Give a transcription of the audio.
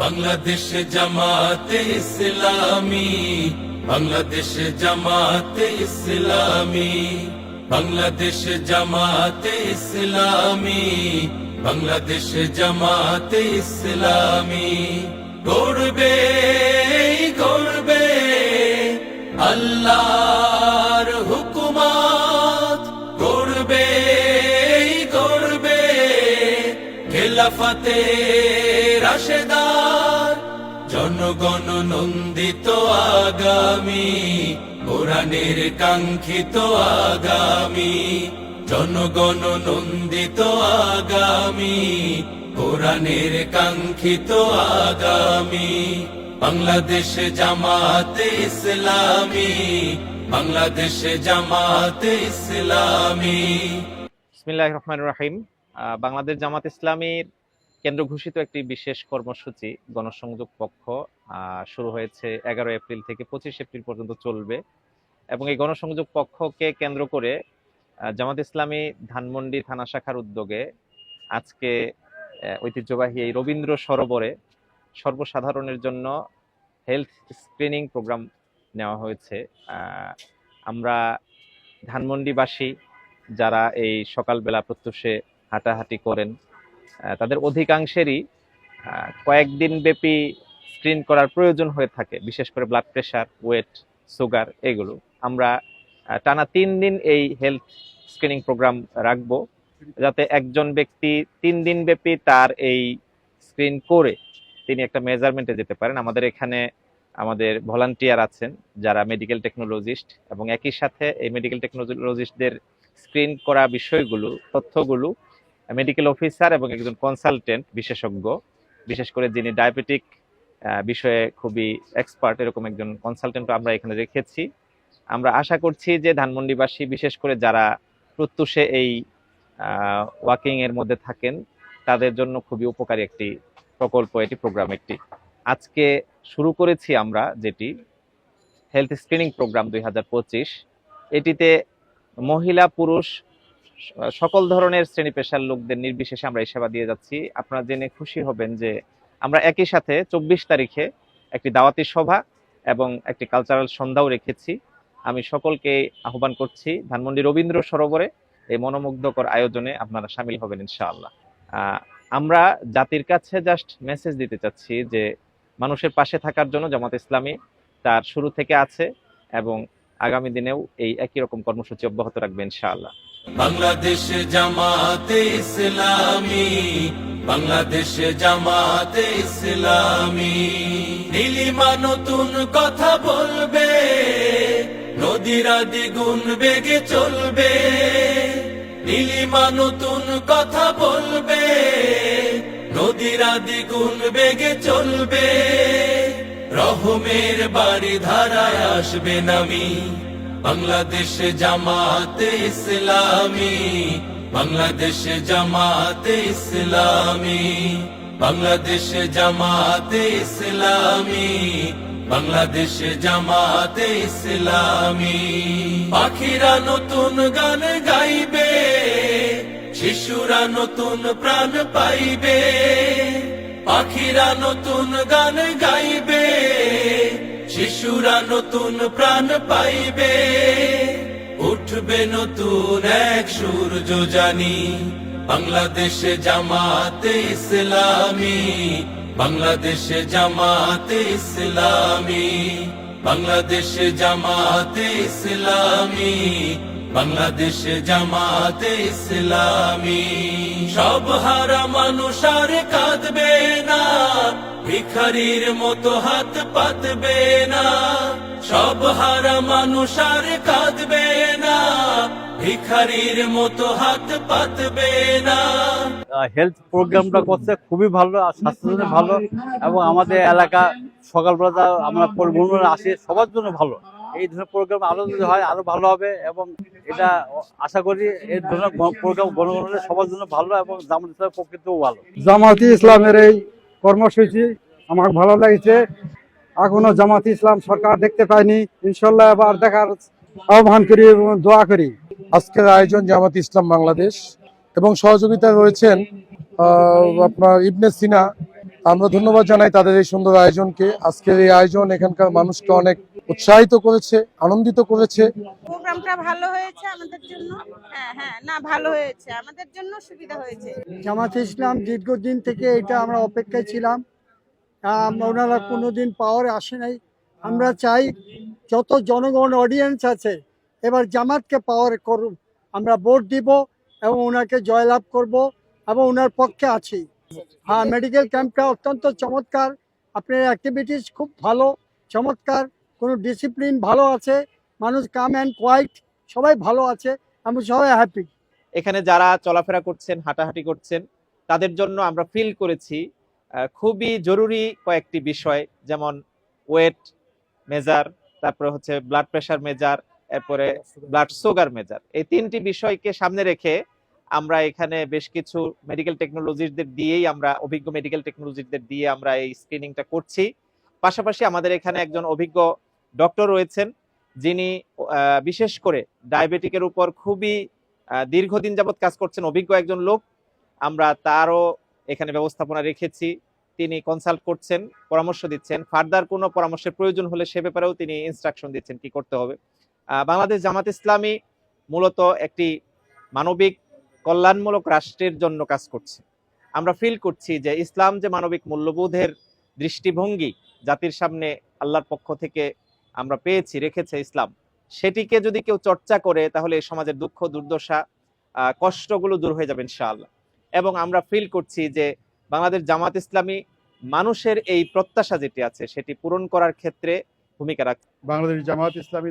বাংলাদেশ জামাতে ইসলামী, বাংলাদেশ জামাতে ইসলামী, বাংলাদেশ জামাতে ইসলামী, বাংলাদেশ জামাতে ইসলামী। গড়বে গড়বে আল্লাহর হুকুমত, গড়বে গড়বে খেলাফতে রাশেদার, জনগণ নন্দিত আগামী, কোরআনের কাঙ্ক্ষিত আগামী, জনগণ নন্দিত আগামী, কোরআনের কাঙ্ক্ষিত আগামী। বাংলাদেশ জামাতে ইসলামী, বাংলাদেশ জামাতে ইসলামী। বিসমিল্লাহির রহমানির রহিম। বাংলাদেশ জামাত ইসলামীর কেন্দ্র ঘোষিত একটি বিশেষ কর্মসূচি গণসংযোগ পক্ষ শুরু হয়েছে 11 এপ্রিল থেকে 25 এপ্রিল পর্যন্ত চলবে, এবং এই গণসংযোগ পক্ষকে কেন্দ্র করে জামাত ইসলামী ধানমন্ডি থানা শাখার উদ্যোগে আজকে ঐতিহ্যবাহী এই রবীন্দ্র সরোবরে সর্বসাধারণের জন্য হেলথ স্ক্রিনিং প্রোগ্রাম নেওয়া হয়েছে। আমরা ধানমন্ডিবাসী যারা এই সকালবেলা প্রত্যুষে হাঁটাহাঁটি করেন, তাদের অধিকাংশেরই কয়েকদিন ব্যাপী স্ক্রিন করার প্রয়োজন হয়ে থাকে, বিশেষ করে ব্লাড প্রেশার, ওয়েট, সুগার, এগুলো। আমরা টানা 3 দিন এই হেলথ স্ক্রিনিং প্রোগ্রাম রাখবো, যাতে একজন ব্যক্তি 3 দিন ব্যাপী তার এই স্ক্রিন করে তিনি একটা মেজারমেন্টে যেতে পারেন। আমাদের এখানে আমাদের ভলান্টিয়ার আছেন যারা মেডিকেল টেকনোলজিস্ট, এবং একই সাথে এই মেডিকেল টেকনোলজিস্টদের স্ক্রিন করা বিষয়গুলো, তথ্যগুলো মেডিকেল অফিসার এবং একজন কনসালটেন্ট বিশেষজ্ঞ, বিশেষ করে যিনি ডায়াবেটিক বিষয়ে খুবই এক্সপার্ট, এরকম একজন কনসালটেন্ট আমরা এখানে রেখেছি। আমরা আশা করছি যে ধানমন্ডিবাসী, বিশেষ করে যারা প্রত্যুষে এই ওয়াকিং এর মধ্যে থাকেন, তাদের জন্য খুবই উপকারী একটি প্রকল্প, এটি প্রোগ্রাম একটি। আজকে শুরু করেছি আমরা যেটি হেলথ স্ক্রিনিং প্রোগ্রাম 2025। এটিতে মহিলা পুরুষ সকল ধরনের শ্রেণী পেশার লোকদের নির্বিশেষে আমরা এই সেবা দিয়ে যাচ্ছি। আপনারা জেনে খুশি হবেন যে আমরা একই সাথে 24 তারিখে একটি দাওয়াতি সভা এবং একটি কালচারাল সন্ধ্যাও রেখেছি। আমি সকলকে আহ্বান করছি ধানমন্ডি রবীন্দ্র সরোবরে এই মনোমুগ্ধকর আয়োজনে আপনারা সামিল হবেন ইনশাআল্লাহ। আমরা জাতির কাছে জাস্ট মেসেজ দিতে চাচ্ছি যে মানুষের পাশে থাকার জন্য জামাত ইসলামী তার শুরু থেকে আছে, এবং আগামী দিনেও এই একই রকম কর্মসূচি অব্যাহত রাখবে ইনশাআল্লাহ। বাংলাদেশ জামাতে ইসলামী, বাংলাদেশ জামাতে ইসলামী। নীলিমা নতুন কথা বলবে, নদীরা দ্বিগুণ বেগে চলবে। নীলিমা নতুন কথা বলবে, নদীরা দ্বিগুণ বেগে চলবে। রহমের বাড়ি ধারায় আসবে নামি, বাংলাদেশ জামাতে ইসলামী, বাংলাদেশ জামাতে ইসলামী, বাংলাদেশ জামাতে ইসলামী, বাংলাদেশ জামাতে ইসলামী। পাখিরা নতুন গান গাইবে, শিশুরা নতুন প্রাণ পাইবে। পাখিরা নতুন গান গাইবে, শিশুরা নতুন প্রাণ পাইবে। উঠবে নতুন এক সূর্য জানি, বাংলাদেশ জামাতে ইসলামী, বাংলাদেশ জামাতে ইসলামী, বাংলাদেশ জামাতে ইসলামী, বাংলাদেশ জামাতে ইসলামী। সব হারা মানুষ আর কাঁদবে না, ভিখারির মতো হাত পাতবে না। সব হারা মানুষ আর কাঁদবে না, ভিখারির মতো হাত পাতবে না। হেলথ প্রোগ্রামটা করছে খুবই ভালো, আর স্বাস্থ্যের জন্য ভালো, এবং আমাদের এলাকা সকালবেলা আমরা পরিবহন আসি, সবার জন্য ভালো। এই ধরনের প্রোগ্রাম আরো যদি হয় আরো ভালো হবে, এবং এটা আশা করি এই ধরনের প্রোগ্রাম গণগণের সবার জন্য ভালো, এবং জামাত ইসলামের পক্ষেও ভালো। জামাতি ইসলামের এই কর্মসূচি আমার ভালো লাগছে। এখনো জামাতি ইসলাম সরকার দেখতে পাইনি, ইনশাল্লাহ এবার দেখার আহ্বান করি এবং দোয়া করি। আজকের আয়োজন জামাত ইসলাম বাংলাদেশ, এবং সহযোগিতা রয়েছেন আপনার ইবনে সিনা আমরা ধন্যবাদ জানাই তাদের এই সুন্দর আয়োজনকে। আজকের এই আয়োজন এখানকার মানুষকে অনেক উৎসাহিত করেছে, আনন্দিত করেছে। প্রোগ্রামটা ভালো হয়েছে আমাদের জন্য। হ্যাঁ হ্যাঁ, না ভালো হয়েছে, আমাদের জন্য সুবিধা হয়েছে। জামাতে ইসলাম দীর্ঘদিন থেকে এটা আমরা অপেক্ষায় ছিলাম, ওনারা কোনোদিন পাওয়ারে আসে নাই। আমরা চাই যত জনগণ অডিয়েন্স আছে এবার জামাতকে পাওয়ার করুন, আমরা ভোট দিব এবং ওনাকে জয়লাভ করব এবং ওনার পক্ষে আছি। হ্যাঁ, মেডিকেল ক্যাম্পটা অত্যন্ত চমৎকার, আপনার অ্যাক্টিভিটিস খুব ভালো, চমৎকার, কোনো ডিসিপ্লিন ভালো আছে, মানুষ কাম অ্যান্ড কোয়াইট, সবাই ভালো আছে, আমরা সবাই হ্যাপি। এখানে যারা চলাফেরা করছেন, হাঁটাহাঁটি করছেন, তাদের জন্য আমরা ফিল করেছি খুবই জরুরি কয়েকটি বিষয়, যেমন ওয়েট মেজার, তারপরে হচ্ছে ব্লাড প্রেশার মেজার, এরপরে ব্লাড সুগার মেজার। এই তিনটি বিষয়কে সামনে রেখে আমরা এখানে বেশ কিছু মেডিকেল টেকনোলজিদের দিয়েই আমরা অভিজ্ঞ মেডিকেল টেকনোলজিদের দিয়ে আমরা এই স্ক্রিনিংটা করছি। পাশাপাশি আমাদের এখানে একজন অভিজ্ঞ ডক্টর রয়েছেন, যিনি বিশেষ করে ডায়াবেটিকের উপর খুবই দীর্ঘদিন যাবৎ কাজ করছেন, অভিজ্ঞ একজন লোক। আমরা তারও এখানে ব্যবস্থাপনা রেখেছি, তিনি কনসাল্ট করছেন, পরামর্শ দিচ্ছেন, ফার্দার কোনো পরামর্শের প্রয়োজন হলে সে ব্যাপারেও তিনি ইনস্ট্রাকশন দিচ্ছেন কি করতে হবে। বাংলাদেশ জামাত ইসলামী মূলত একটি মানবিক কল্যাণমূলক রাষ্ট্রের জন্য কাজ করছে। আমরা ফিল করছি যে ইসলাম যে মানবিক মূল্যবোধের দৃষ্টিভঙ্গি জাতির সামনে আল্লাহর পক্ষ থেকে আমরা পেয়েছি, রেখেছে ইসলাম, সেটিকে যদি কেউ চর্চা করে তাহলে এই সমাজের দুঃখ দুর্দশা কষ্টগুলো দূর হয়ে যাবে ইনশাআল্লাহ। এবং আমরা ফিল করছি যে বাংলাদেশ জামাত ইসলামী মানুষের এই প্রত্যাশা যেটি আছে সেটি পূরণ করার ক্ষেত্রে ভূমিকা রাখছে। বাংলাদেশ জামাত ইসলামী